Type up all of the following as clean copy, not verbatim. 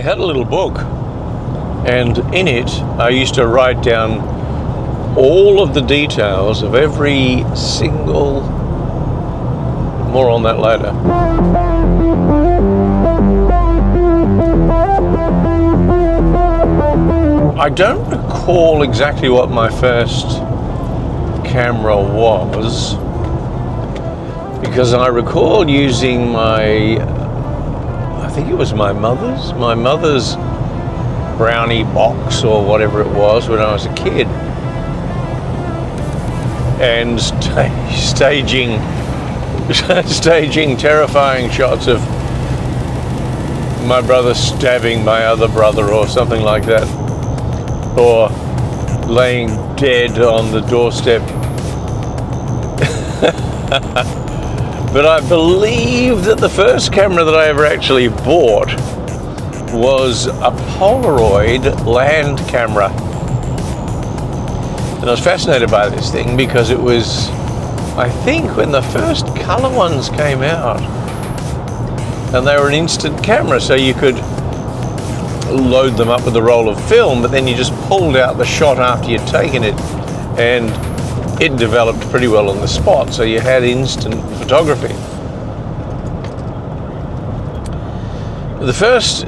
had a little book, and in it I used to write down all of the details of every single, more on that later. I don't recall exactly what my first camera was, because I recall using I think it was my mother's brownie box or whatever it was when I was a kid, and staging terrifying shots of my brother stabbing my other brother or something like that, or laying dead on the doorstep. But I believe that the first camera that I ever actually bought was a Polaroid land camera. And I was fascinated by this thing because it was, I think, when the first color ones came out. And they were an instant camera, so you could load them up with a roll of film, but then you just pulled out the shot after you'd taken it, and it developed pretty well on the spot, so you had instant photography. The first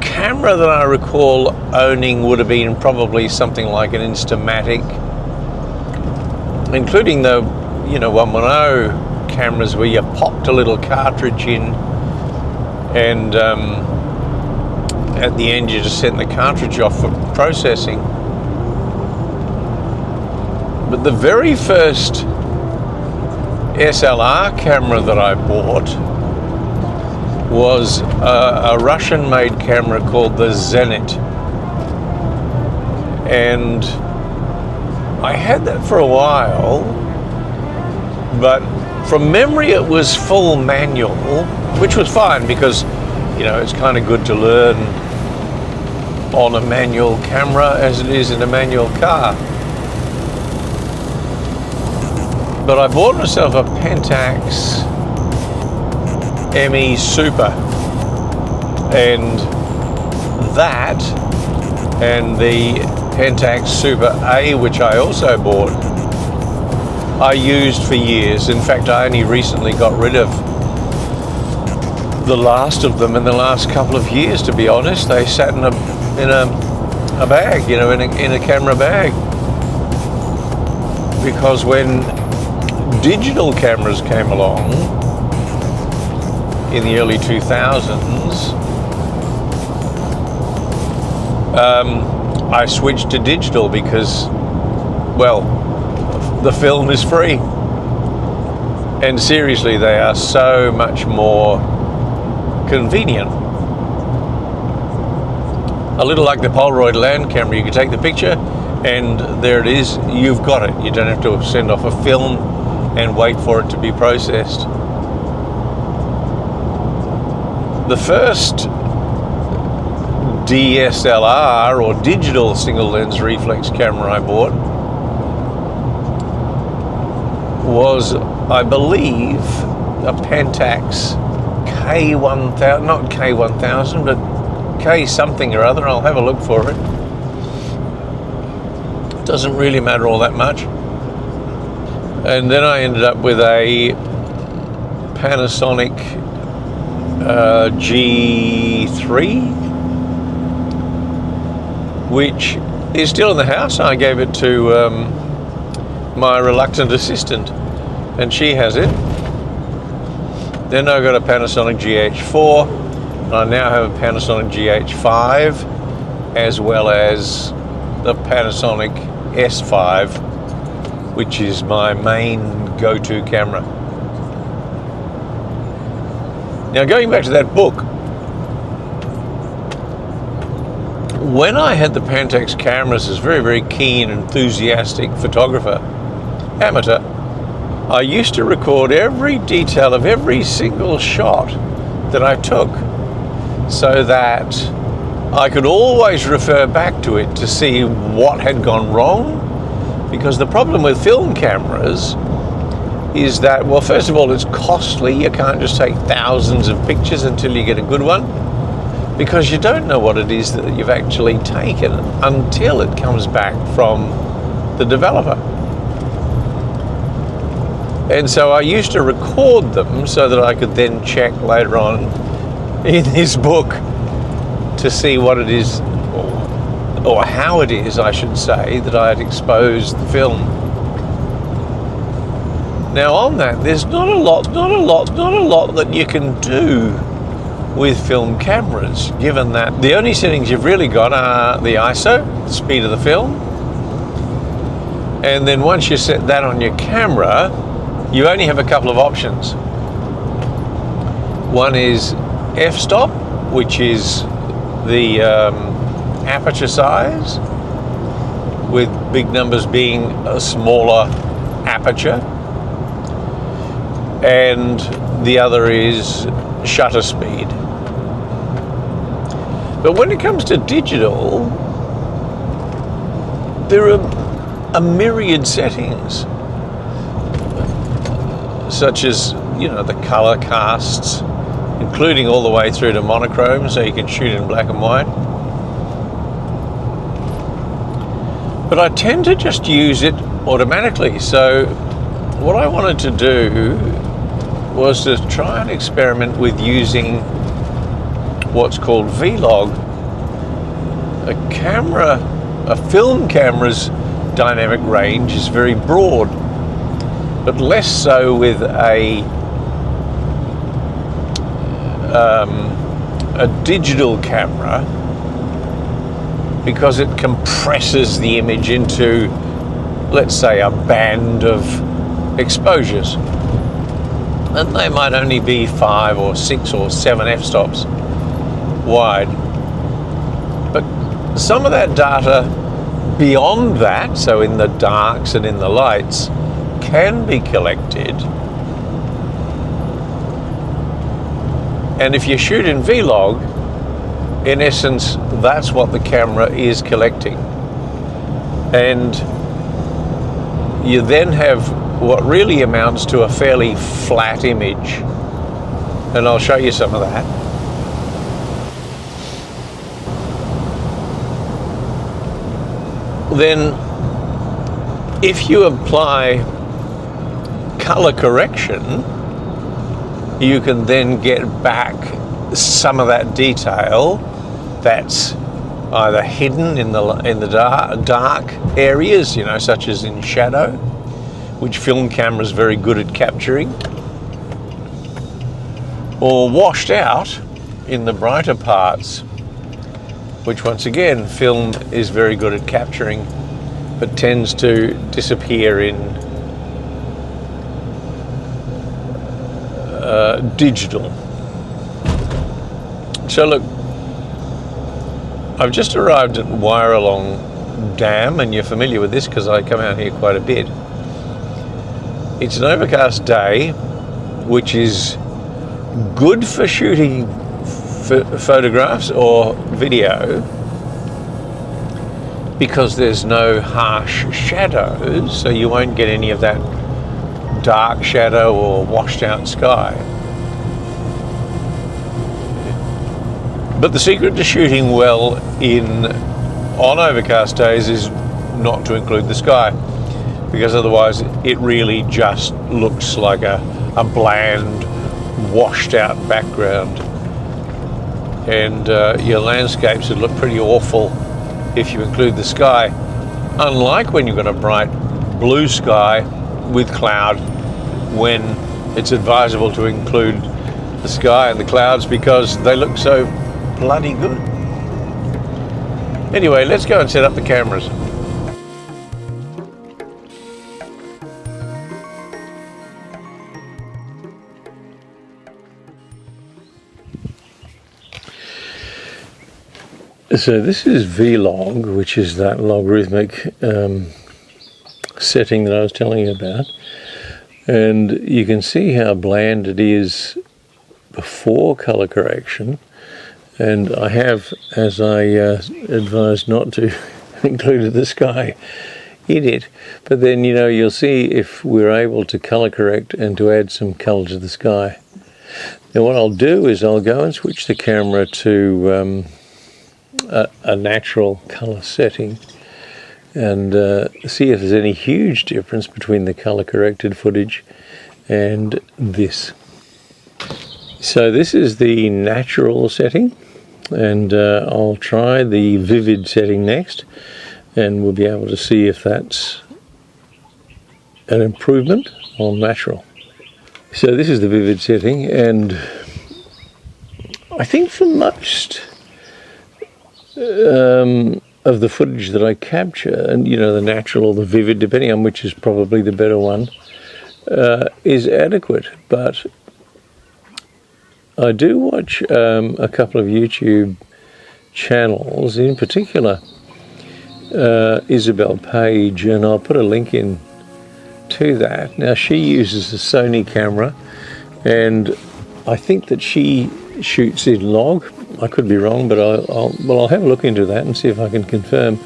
camera that I recall owning would have been probably something like an Instamatic, including the 110 cameras where you popped a little cartridge in, and at the end you just sent the cartridge off for processing. But the very first SLR camera that I bought was a Russian-made camera called the Zenit, and I had that for a while, but from memory it was full manual, which was fine because it's kind of good to learn on a manual camera as it is in a manual car. But I bought myself a Pentax ME Super, and that and the Pentax Super A, which I also bought, I used for years. In fact, I only recently got rid of the last of them in the last couple of years, to be honest. They sat in a bag, in a camera bag, because when digital cameras came along in the early 2000s, I switched to digital because, well, the film is free, and seriously, they are so much more convenient. A little like the Polaroid land camera, you can take the picture and there it is, you've got it. You don't have to send off a film and wait for it to be processed. The first DSLR, or digital single lens reflex camera, I bought was, I believe, a Pentax K1000, not K1000, but K something or other. I'll have a look for it. Doesn't really matter all that much. And then I ended up with a Panasonic G3, which is still in the house. I gave it to my reluctant assistant, and she has it. Then I got a Panasonic GH4, and I now have a Panasonic GH5, as well as the Panasonic S5, which is my main go-to camera. Now, going back to that book, when I had the Pentax cameras as a very, very keen, enthusiastic photographer, amateur, I used to record every detail of every single shot that I took, so that I could always refer back to it to see what had gone wrong. Because the problem with film cameras is that, well, first of all, it's costly. You can't just take thousands of pictures until you get a good one. because you don't know what it is that you've actually taken until it comes back from the developer. And so I used to record them so that I could then check later on in this book to see what it is, or how it is, I should say, that I had exposed the film. Now on that, there's not a lot that you can do with film cameras, given that the only settings you've really got are the ISO, the speed of the film, and then once you set that on your camera, you only have a couple of options. One is f-stop, which is the aperture size, with big numbers being a smaller aperture, and the other is shutter speed. But when it comes to digital, there are a myriad settings, such as, you know, the color casts, including all the way through to monochrome, so you can shoot in black and white. But I tend to just use it automatically. So what I wanted to do was to try and experiment with using what's called Vlog. A film camera's dynamic range is very broad, but less so with a digital camera, because it compresses the image into, let's say, a band of exposures, and they might only be 5 or 6 or 7 f-stops wide. But some of that data beyond that, so in the darks and in the lights, can be collected. And if you shoot in Vlog, in essence, that's what the camera is collecting. And you then have what really amounts to a fairly flat image. And I'll show you some of that. Then, if you apply color correction, you can then get back some of that detail that's either hidden in the dark areas, you know, such as in shadow, which film cameras are very good at capturing, or washed out in the brighter parts, which once again film is very good at capturing, but tends to disappear in digital. So look, I've just arrived at Wirelong Dam, and you're familiar with this because I come out here quite a bit. It's an overcast day, which is good for shooting photographs or video, because there's no harsh shadows, so you won't get any of that dark shadow or washed out sky. But the secret to shooting well on overcast days is not to include the sky, because otherwise it really just looks like a bland, washed out background, and your landscapes would look pretty awful if you include the sky, unlike when you've got a bright blue sky with cloud, when it's advisable to include the sky and the clouds because they look so bloody good. Anyway, let's go and set up the cameras. So this is Vlog, which is that logarithmic setting that I was telling you about, and you can see how bland it is before color correction. And I have, as I advised not to, included the sky in it. But then, you know, you'll see if we're able to color correct and to add some color to the sky. Now what I'll do is I'll go and switch the camera to a natural colour setting and see if there's any huge difference between the colour corrected footage and this. So this is the natural setting, and I'll try the vivid setting next, and we'll be able to see if that's an improvement on natural. So this is the vivid setting, and I think for most of the footage that I capture, and you know, the natural or the vivid, depending on which is probably the better one, is adequate. But I do watch a couple of YouTube channels, in particular Isabel Page, and I'll put a link in to that. Now she uses a Sony camera, and I think that she shoots in log. I could be wrong, but I'll have a look into that and see if I can confirm.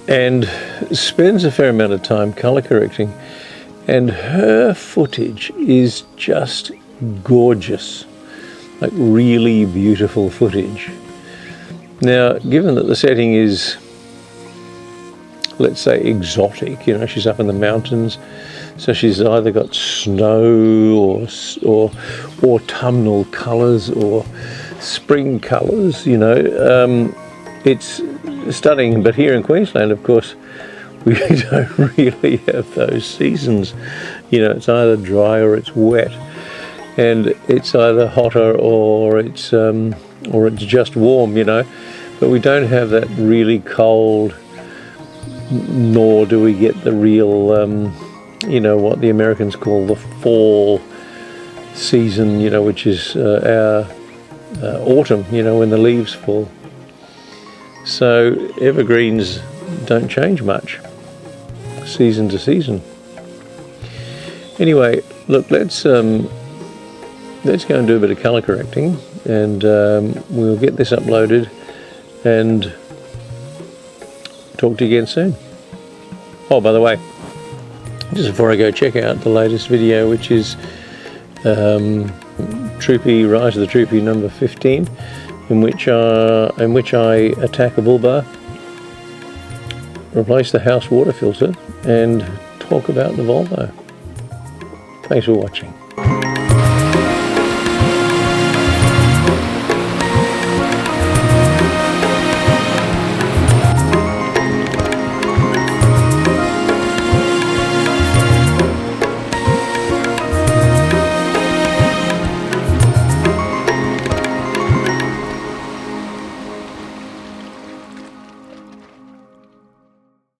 And spends a fair amount of time color correcting, and her footage is just gorgeous, like really beautiful footage. Now, given that the setting is, let's say, exotic, you know, she's up in the mountains, so she's either got snow or autumnal colours or spring colours, you know. It's stunning, but here in Queensland, of course, we don't really have those seasons. You know, it's either dry or it's wet, and it's either hotter or it's just warm, you know. But we don't have that really cold, nor do we get the real, you know, what the Americans call the fall season, you know, which is our autumn, you know, when the leaves fall. So evergreens don't change much season to season. Anyway, look, let's go and do a bit of color correcting, and we'll get this uploaded and talk to you again soon. Oh, by the way, just before I go, check out the latest video, which is Troopy Rise of the Troopy number 15, in which I attack a bull bar, replace the house water filter, and talk about the Volvo. Thanks for watching.